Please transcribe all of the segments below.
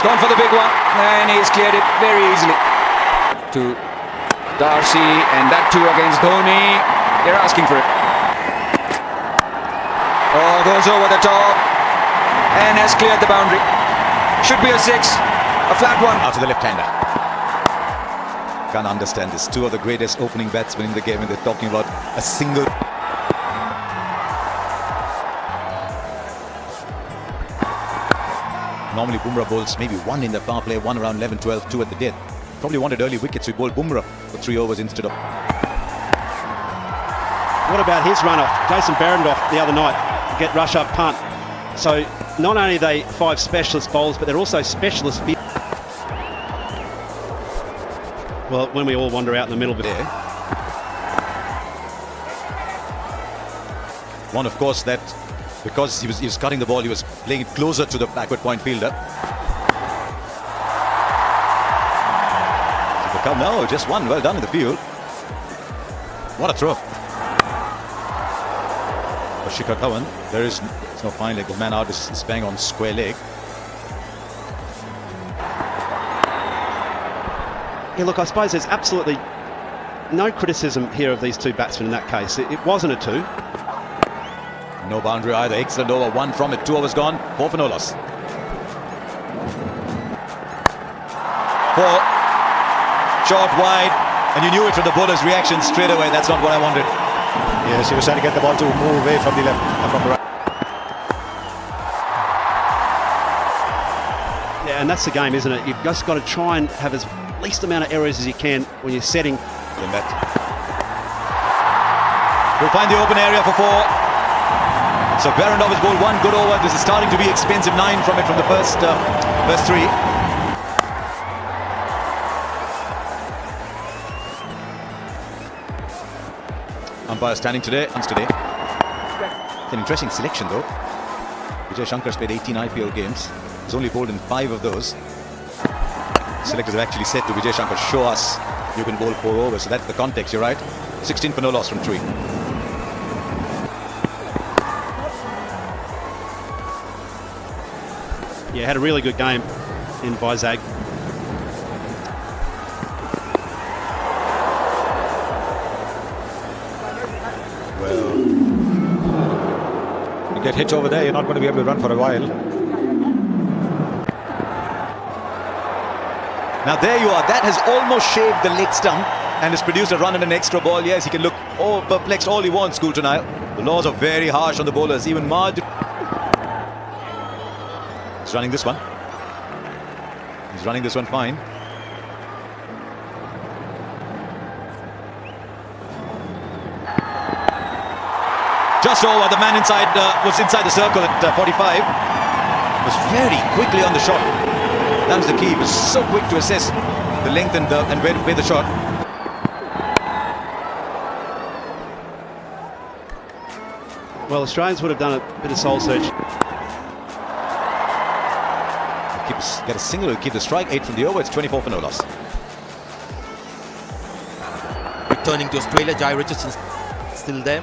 He's gone for the big one, and he's cleared it very easily. To Darcy, and that too against Dhoni. They're asking for it. Oh, goes over the top and has cleared the boundary. Should be a 6, a flat one. Out to the left-hander. Can't understand this. Two of the greatest opening batsmen in the game, and they're talking about a single. Normally Bumrah bowls maybe one in the power play, one around 11, 12, 2 at the death. Probably wanted early wickets. We bowled Bumrah for 3 overs instead of. What about his run-off? Jason Behrendorff the other night, get rush-up punt. So not only are they 5 specialist bowlers, but they're also specialist. Well, when we all wander out in the middle of it. Yeah. One, of course, that because he was cutting the ball, he was playing it closer to the backward point fielder. No, just one. Well done in the field. What a throw. For Shikhar Dhawan, there's no fine leg. The man out is bang on square leg. Yeah, look, I suppose there's absolutely no criticism here of these 2 batsmen in that case. It wasn't a 2. No boundary either. Excellent over. 1 from it. 2 overs gone. 4 for no loss. 4. Short, wide. And you knew it from the bowler's reaction straight away. That's not what I wanted. Yes, he was trying to get the ball to move away from the left, from the right. Yeah, and that's the game, isn't it? You've just got to try and have as least amount of errors as you can when you're setting. We'll find the open area for 4. So Behrendorff has bowled 1 good over. This is starting to be expensive. 9 from it from the first 3. Umpire standing today. It's an interesting selection though. Vijay Shankar's played 18 IPL games. He's only bowled in 5 of those. Selectors have actually said to Vijay Shankar, show us you can bowl 4 overs. So that's the context, you're right. 16 for no loss from 3. Yeah, had a really good game in Vizag. Well, you get hit over there, you're not going to be able to run for a while. Now there you are. That has almost shaved the leg stump and has produced a run and an extra ball. Yes, he can look perplexed all he wants, Coulter now. The laws are very harsh on the bowlers. Even Marge. He's running this one. He's running this one fine. Just over. The man inside was inside the circle at 45. Was very quickly on the shot. That was the key. He was so quick to assess the length and where to play the shot. Well, Australians would have done a bit of soul search. Get a single, keep the strike. 8 from the over. It's 24 for no loss. Returning to Australia, Jai Richardson still there.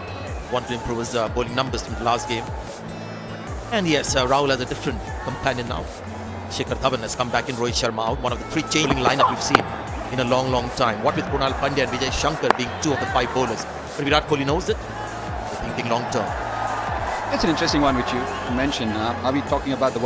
Want to improve his bowling numbers from the last game. And yes, Rahul has a different companion now. Shikhar Dhawan has come back in. Rohit Sharma out. One of the 3 changing lineup we've seen in a long time. What with Krunal Pandya and Vijay Shankar being 2 of the 5 bowlers. But Virat Kohli knows it. They're thinking long term. It's an interesting one which you mentioned. Are we talking about the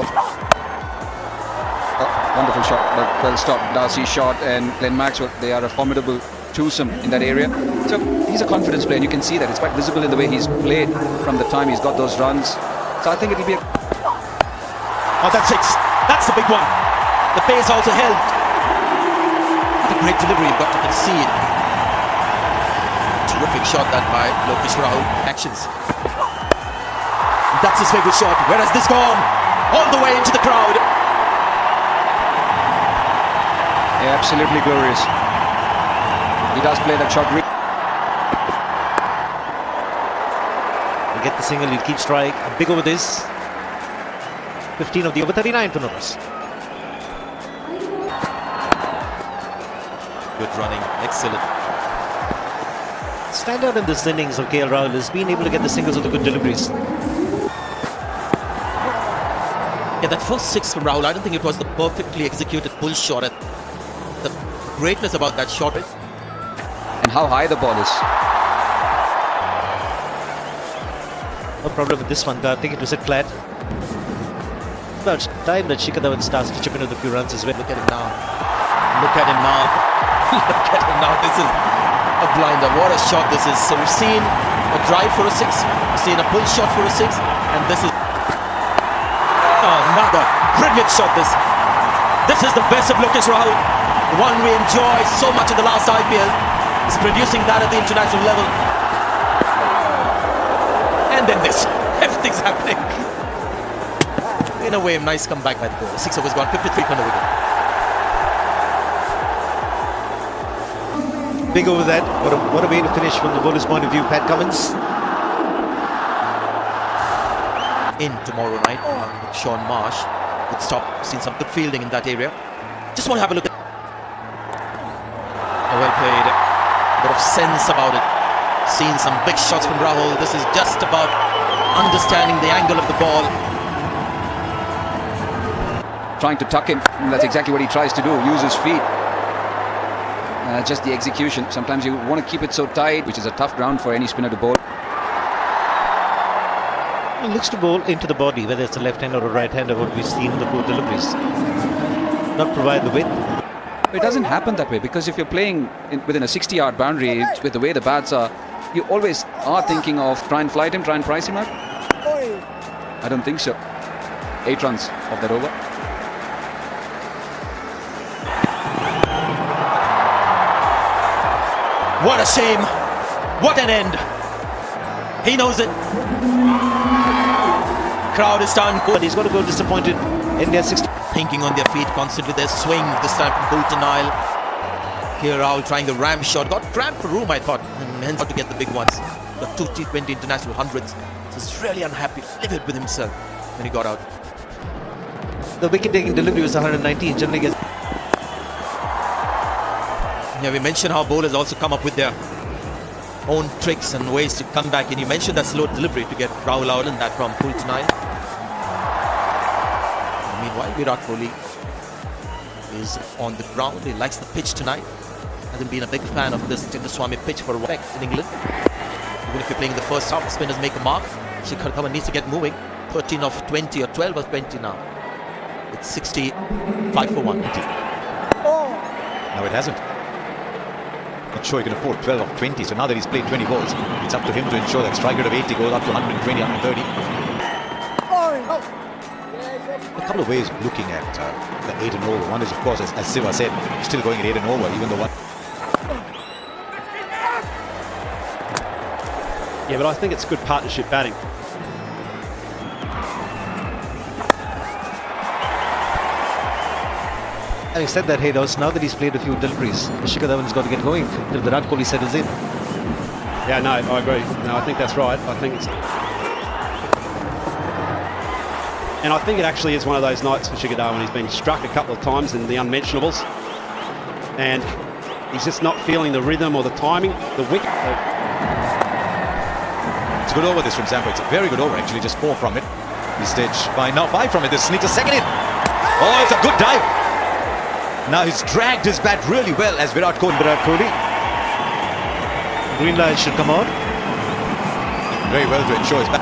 wonderful shot, but well stopped. Darcy shot and Glenn Maxwell. They are a formidable twosome in that area. So he's a confidence player, and you can see that. It's quite visible in the way he's played from the time he's got those runs. So I think it'll be a... Oh, that's 6. That's the big one. The pace also held. What a great delivery you've got to concede. Terrific shot that by Lokesh Rahul. Actions. That's his favourite shot. Where has this gone? All the way into the crowd. Yeah, absolutely glorious. He does play that shot. He'll get the single, he'll keep strike. Big over this. 15 of the over, 39 for no loss. Good running. Excellent. Standout in this innings of KL Rahul is being able to get the singles with the good deliveries. Yeah, that first six from Rahul, I don't think it was the perfectly executed pull shot. The greatness about that shot. And how high the ball is. No problem with this one. I think it was set flat. Now it's time that Shikhar Dhawan starts to chip in with a few runs as well. Look at him now. Look at him now. Look at him now. This is a blinder. What a shot this is. So we've seen a drive for a six. We've seen a pull shot for a six. And this is another brilliant shot. This is the best of Lokesh Rahul. The one we enjoyed so much in the last IPL. Is producing that at the international level. And then this. Everything's happening. In a way, nice comeback by the bowler. 6 overs gone, 53 from the wicket. Big over that. What a way to finish from the bowler's point of view. Pat Cummins. In tomorrow night, Sean Marsh would stop. Seen some good fielding in that area. Just want to have a look at. Well played. A bit of sense about it. Seen some big shots from Rahul. This is just about understanding the angle of the ball. Trying to tuck in, and that's exactly what he tries to do, use his feet. Just the execution. Sometimes you want to keep it so tight, which is a tough ground for any spinner to bowl. He looks to bowl into the body, whether it's a left-hander or a right-hander, what we've seen in the 4 deliveries. Not provide the width. It doesn't happen that way, because if you're playing within a 60-yard boundary, with the way the bats are, you always are thinking of try and flight him, try and price him out. I don't think so. 8 runs of that over. What a shame. What an end. He knows it. Crowd is done. But he's got to go disappointed. India 60. Thinking on their feet constantly. Their swing this time from Bolton Isle. Here Rahul trying the ram shot. Got cramped for room, I thought. And hence how to get the big ones. Got 2 T20 international hundreds. He's really unhappy, livid with himself when he got out. The wicket-taking delivery was 119. Generally gets. Yeah, we mentioned how bowlers also come up with their own tricks and ways to come back. And you mentioned that slow delivery to get Rahul out and that from Bolton Isle. Meanwhile, Virat Kohli is on the ground. He likes the pitch tonight. Hasn't been a big fan of this Chinnaswamy pitch for a while in England. Even if you're playing the first half, the spinners make a mark. Shikhar Dhawan needs to get moving. 13 of 20 or 12 of 20 now. It's 65 for 1. No, it hasn't. Not sure he can afford 12 of 20, so now that he's played 20 balls, it's up to him to ensure that strike rate of 80 goes up to 120, 130. A couple of ways of looking at the 8 and over. One is, of course, as Siva said, still going at 8 and over, even though one. Yeah, but I think it's good partnership batting. Having said that, Haydos, now that he's played a few deliveries, Shikhar Dhawan's got to get going till Virat Kohli settles in. Yeah, no, I agree. No, I think that's right. I think it's... And I think it actually is one of those nights for Shikhar Dhawan. He's been struck a couple of times in the unmentionables. And he's just not feeling the rhythm or the timing, the wicket. It's a good over this from Zampa. It's a very good over, actually, just 4 from it. This stage by now 5 from it. This needs a second in. Oh, it's a good dive. Now he's dragged his bat really well as Virat Kohli. Green light should come out. Very well to ensure his bat.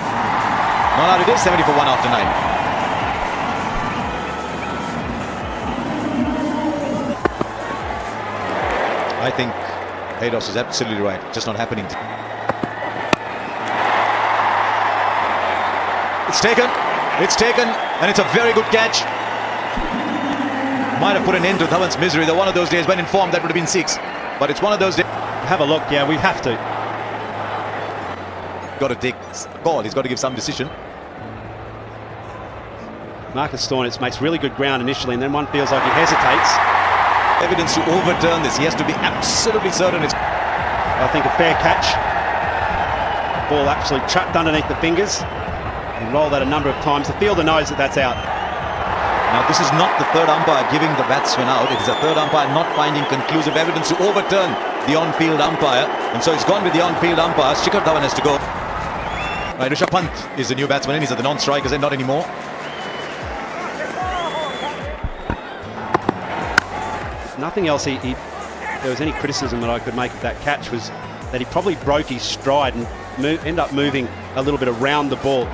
Not out it is, 70 for 1 after 9. I think Haydos is absolutely right. Just not happening. It's taken, and it's a very good catch. Might have put an end to Dhawan's misery. Though one of those days, when informed, that would have been 6. But it's one of those days. Have a look. Yeah, we have to. Got to take a call. He's got to give some decision. Marcus Stoinis makes really good ground initially, and then one feels like he hesitates. Evidence to overturn this. He has to be absolutely certain it's... I think a fair catch. Ball absolutely trapped underneath the fingers. He rolled that a number of times. The fielder knows that that's out. Now, this is not the third umpire giving the batsman out. It is the third umpire not finding conclusive evidence to overturn the on-field umpire. And so he's gone with the on-field umpire. Shikhar Dhawan has to go. Right, Rishabh Pant is the new batsman, and he's at the non-strikers end, not anymore. nothing else there was any criticism that I could make of that catch was that he probably broke his stride and ended up moving a little bit around the ball.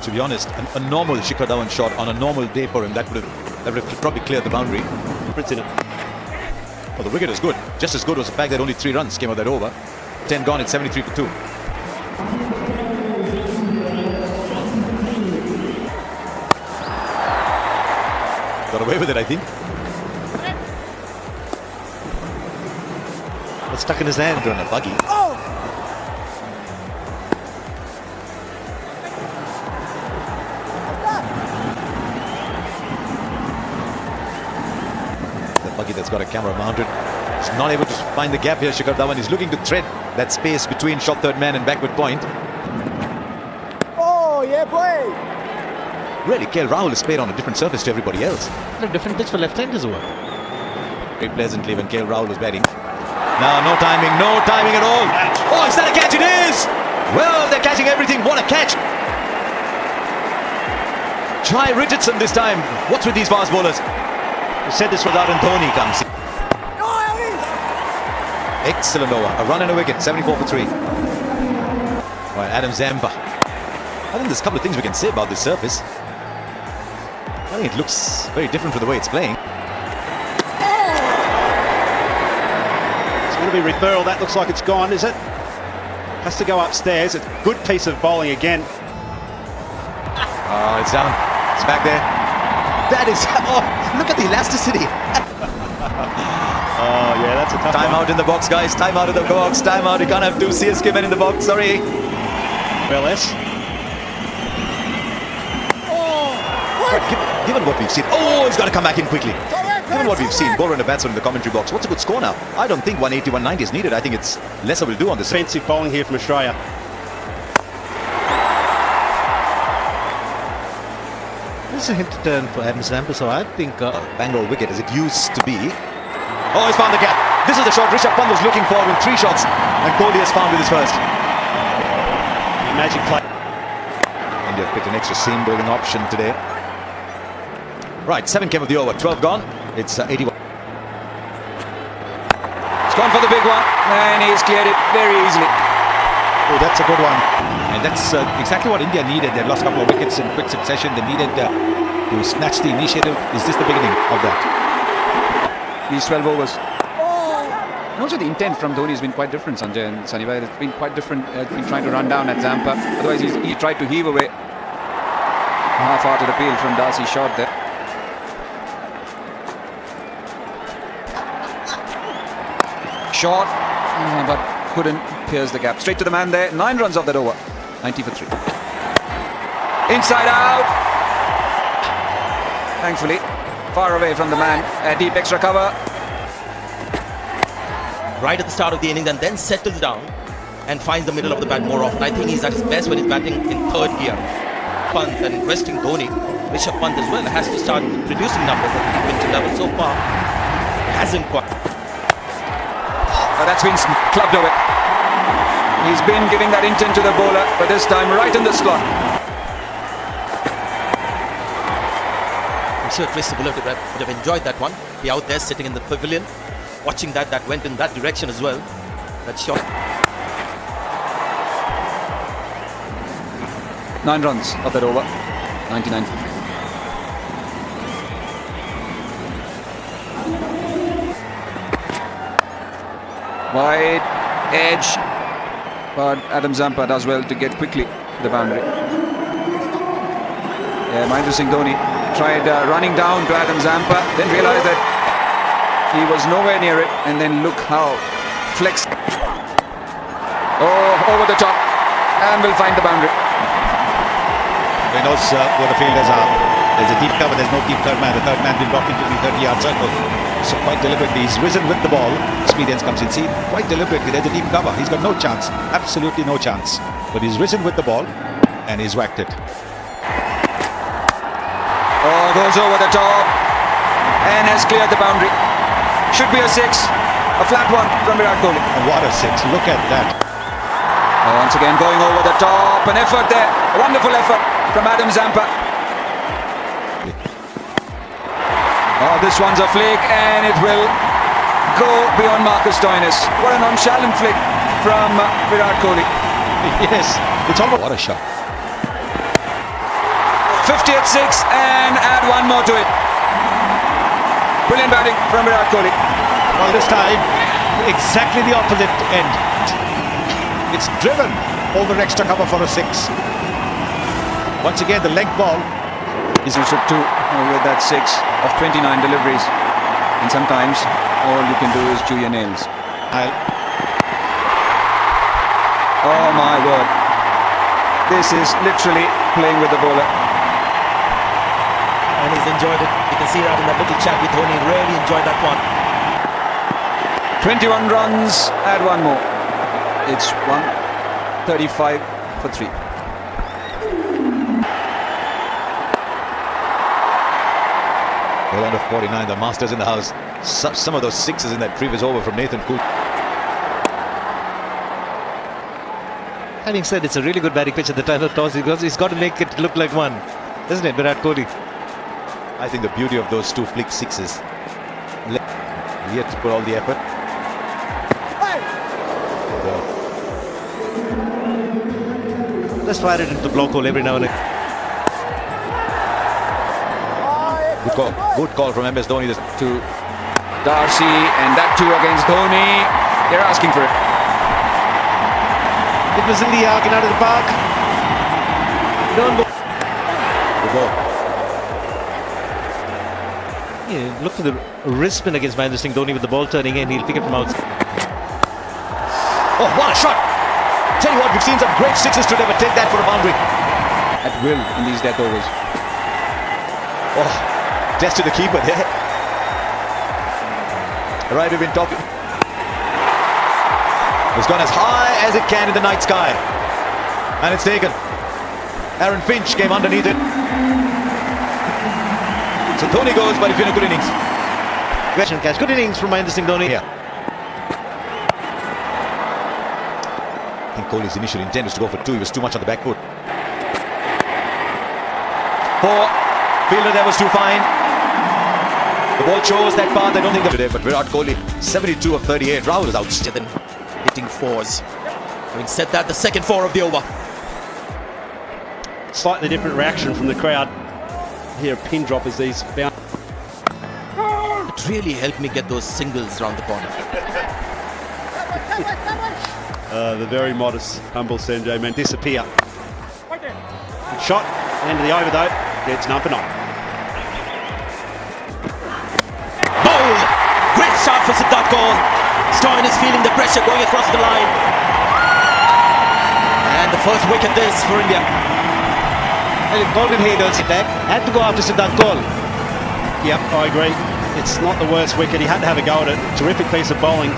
To be honest, a normal Shikhar Dhawan shot on a normal day for him, that would have probably cleared the boundary. It's in it. Well, the wicket is good. Just as good was the fact that only 3 runs came out that over. 10 gone, it's 73 for 2. Got away with it, I think. It's stuck in his hand. On a buggy. Buggy that's got a camera mounted. He's not able to find the gap here, Shikhar Dhawan. He's looking to thread that space between short third man and backward point. Oh, yeah, boy! Really, KL Rahul is played on a different surface to everybody else. A different pitch for left-handers over. Very pleasantly when KL Rahul was batting. Now, no timing at all. Oh, is that a catch? It is! Well, they're catching everything. What a catch! Jai Richardson this time. What's with these fast bowlers? We said this was out and Dhoni comes. Excellent over. A run and a wicket. 74 for 3. Right, Adam Zampa. I think there's a couple of things we can say about this surface. I think it looks very different from the way it's playing. It's going to be referral. That looks like it's gone, is it? Has to go upstairs. A good piece of bowling again. Oh, it's down. It's back there. That is... Oh, look at the elasticity. Oh, yeah, that's a tough Time one. out in the box, guys. Time out in the box. Time out. You can't have 2 CSK men in the box. Sorry. Well, yes. Given what we've seen... Oh, he's got to come back in quickly. Given what we've seen, bowler and a batsman in the commentary box, what's a good score now? I don't think 180, 190 is needed. I think it's lesser will do on this. Defensive bowling here from Australia. This is a hint to turn for Adam Zampa, so I think... Bangalore wicket as it used to be. Oh, he's found the gap. This is the shot Rishabh Pant was looking for with 3 shots. And Kohli has found with his first. Magic play. India have picked an extra seam bowling option today. Right, 7 came of the over, 12 gone. It's 81. It's gone for the big one, and he's cleared it very easily. Oh, that's a good one. And that's exactly what India needed. They lost a couple of wickets in quick succession. They needed to snatch the initiative. Is this the beginning of that? These 12 overs. And also the intent from Dhoni has been quite different, Sanjay and Sunny. It's been quite different. He's been trying to run down at Zampa. Otherwise, he tried to heave away. Half-hearted appeal from Darcy's shot there. Shot, but couldn't pierce the gap. Straight to the man there. 9 runs off that over. 90 for 3. Inside out. Thankfully, far away from the man. A deep extra cover. Right at the start of the innings and then settles down and finds the middle of the bat more often. I think he's at his best when he's batting in 3rd gear. Pant and investing Dhoni, Rishabh Pant as well, has to start producing numbers at the T20 level. So far, hasn't quite. That's been clubbed away. He's been giving that intent to the bowler, but this time right in the slot. I'm sure Tracy Buller would have enjoyed that one. Be out there sitting in the pavilion, watching that went in that direction as well. That shot. 9 runs of that over. 99 for 3. Wide edge, but Adam Zampa does well to get quickly to the boundary. Yeah, Mahendra Singh Dhoni tried running down to Adam Zampa, then realized that he was nowhere near it, and then look how flex. Oh, over the top, and will find the boundary. He knows where the fielders are. There's a deep cover, there's no deep third man. The third man been blocked into the 30-yard circle. So quite deliberately, he's risen with the ball. Experience comes in. See, quite deliberately, there's a deep cover. He's got no chance, absolutely no chance. But he's risen with the ball and he's whacked it. Oh, goes over the top and has cleared the boundary. Should be a 6, a flat one from Virat Kohli. And what a 6, look at that. Once again going over the top, an effort there, a wonderful effort from Adam Zampa. Oh, Oh, this one's a flick and it will go beyond Marcus Stoinis. What a nonchalant flick from Virat Kohli. Yes, it's almost... What a shot. 50 at 6 and add one more to it. Brilliant batting from Virat Kohli. Well, this time, exactly the opposite end. It's driven over extra cover for a 6. Once again, the leg ball. He's also 2 with that 6 of 29 deliveries. And sometimes all you can do is chew your nails. Oh my word. This is literally playing with the bowler. And he's enjoyed it. You can see that in that little chat with Dhoni. Really enjoyed that one. 21 runs, add one more. It's 135 for 3. Well, under 49, the Masters in the house. Some of those 6s in that previous over from Nathan Cool. Having said it's a really good batting pitch at the time of toss, because he's got to make it look like one, isn't it, Virat Kohli? I think the beauty of those 2 flick 6s. He had to put all the effort. Just fire it into the block hole every now and again. Good call from MS Dhoni. To Darcy, and that too against Dhoni. They're asking for it. It was in the arc and out of the park. Don't go. Good ball. Yeah, look for the wrist spin against Mahendra Singh Dhoni with the ball turning in. He'll pick it from outside. Oh, what a shot! Tell you what, we've seen some great 6s today, but take that for a boundary. At will in these death overs. Oh. Tested the keeper there. Right, we've been talking. It's gone as high as it can in the night sky. And it's taken. Aaron Finch came underneath it. So Dhoni goes, but it's been a good innings. Catch. Good innings from Mahendra Singh Dhoni. Yeah. I think Kohli's initial intent was to go for 2. He was too much on the back foot. 4. Fielder there was too fine. The ball chose that path. I don't think today, but Virat Kohli, 72 of 38. Rahul is out. Then hitting 4s. Having said that, the second 4 of the over. Slightly different reaction from the crowd. Here, a pin drop as these bounce. It really helped me get those singles round the corner. The very modest, humble Sanjay man disappear. Good shot. End of the over though. It's number 9. Bold! Great shot for Siddharth Kaul. Stoinis feeling the pressure going across the line. And the first wicket this for India. Well, Gordon Haydock's attack had to go after Siddharth Kaul. Yep, I agree. It's not the worst wicket. He had to have a go at it. Terrific piece of bowling.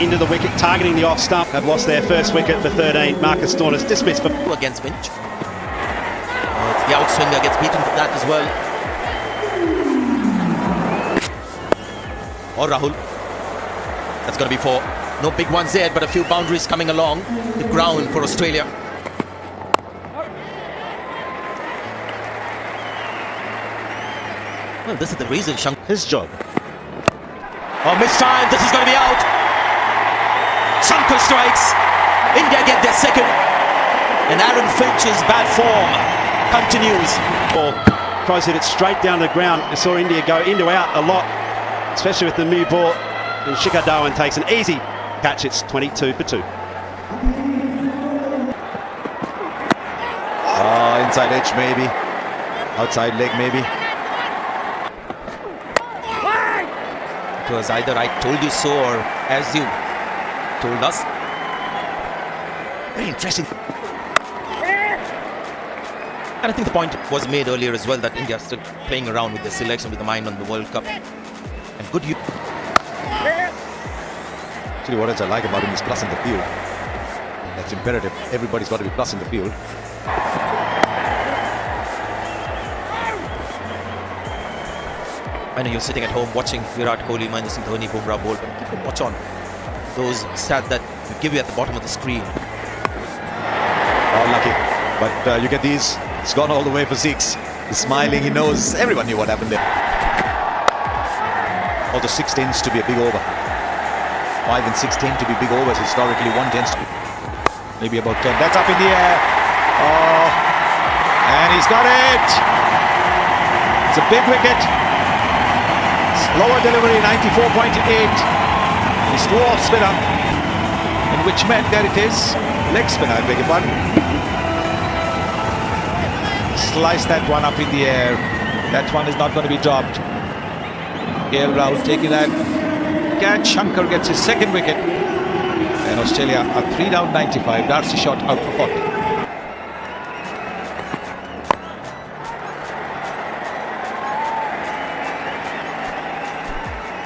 Into the wicket, targeting the off stump. Have lost their first wicket for 13. Marcus Stoinis dismissed for... Against Finch. The outswinger gets beaten for that as well. Or Rahul. That's going to be 4. No big ones there, but a few boundaries coming along the ground for Australia. Well, this is the reason His job. Oh, missed time. This is going to be out. Shankar strikes. India get their second. And Aaron Finch's bad form continues. Ball tries to hit it straight down the ground. I saw India go into out a lot, especially with the new ball. And Shikhar Dhawan takes an easy catch. It's 22 for 2. Inside edge maybe. Outside leg maybe. It was either I told you so or as you told us. Very interesting. And I think the point was made earlier as well that India is still playing around with the selection with the mind on the World Cup. And good. Actually, what else I like about him is plus in the field. That's imperative. Everybody's got to be plus in the field. I know you're sitting at home watching Virat Kohli, Mahendra Singh Dhoni, Bumrah bowl, but keep a watch on those stats that we give you at the bottom of the screen. Oh, lucky. But you get these. It's gone all the way for 6. He's smiling. He knows. Everyone knew what happened there. Although 6 tends to be a big over. 5 and 6 tend to be big overs historically. 1 tends to be maybe about 10. That's up in the air. Oh, and he's got it. It's a big wicket. Slower delivery, 94.8. He threw off spinner, and which meant there it is. Leg spinner, I beg your pardon. Slice that one up in the air. That one is not going to be dropped. KL Rahul taking that catch. Shankar gets his second wicket. And Australia are 3 down 95. Darcy shot out for 40.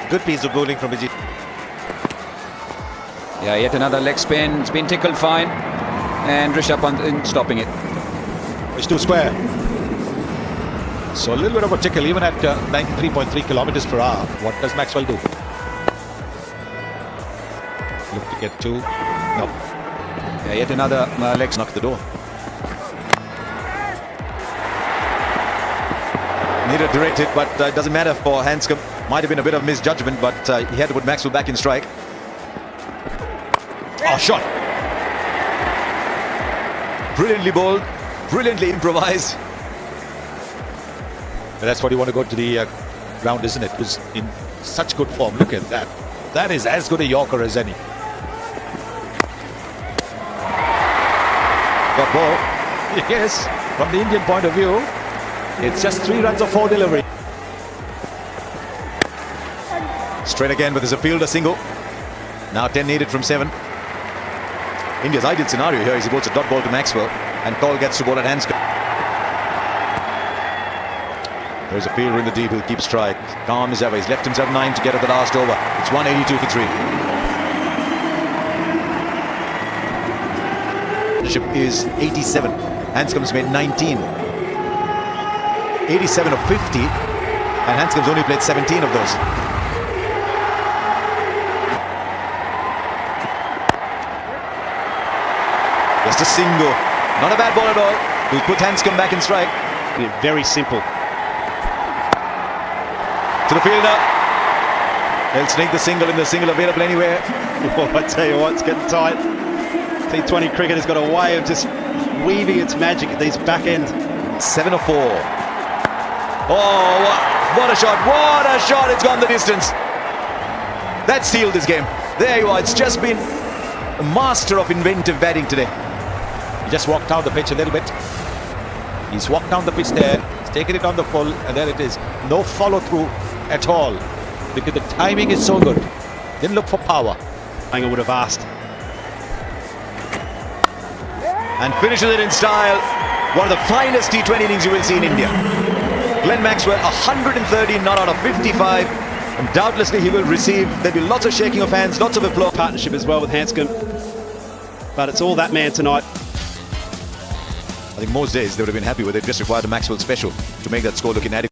Good piece of bowling from Vijay. Yeah, yet another leg spin. It's been tickled fine. And Rishabh Pant in stopping it. It's too square. So a little bit of a tickle even at 93.3 kilometers per hour. What does Maxwell do? Look to get 2. No. Yeah, yet another leg Knock the door. Needed to direct it, but it doesn't matter for Hanscom. Might have been a bit of misjudgment, but he had to put Maxwell back in strike. Oh, shot. Brilliantly bowled, brilliantly improvised. But that's what you want to go to the ground, isn't it? It was in such good form. Look at that. That is as good a Yorker as any. Got ball. Yes, from the Indian point of view, it's just 3 runs of 4 delivery. Straight again, but there's a fielder single. Now 10 needed from 7. India's ideal scenario here is he bowls a dot ball to Maxwell and Cole gets to bowl at Hanscom. There's a fielder in the deep who'll keep strike. Calm as ever. He's left himself 9 to get at the last over. It's 182 for 3. Ownership is 87. Hanscom's made 19. 87 of 50. And Hanscom's only played 17 of those. Just a single. Not a bad ball at all. We'll put Hanscom back in strike. Yeah, very simple. To the fielder. They'll sneak the single in the single available anywhere. Oh, I tell you what, it's getting tight. T20 cricket has got a way of just weaving its magic at these back end. 7 of 4. Oh, what a shot. What a shot. It's gone the distance. That sealed this game. There you are. It's just been a master of inventive batting today. He just walked down the pitch a little bit. He's walked down the pitch there. He's taken it on the full, and there it is. No follow through at all because the timing is so good. Didn't look for power. I would have asked. And finishes it in style. One of the finest T20 innings you will see in India. Glenn Maxwell, 113 not out of 55. And doubtlessly he will receive. There'll be lots of shaking of hands, lots of applause. Partnership as well with Hanscom. But it's all that man tonight. I think most days they would have been happy with it. Just required a Maxwell special to make that score look inadequate.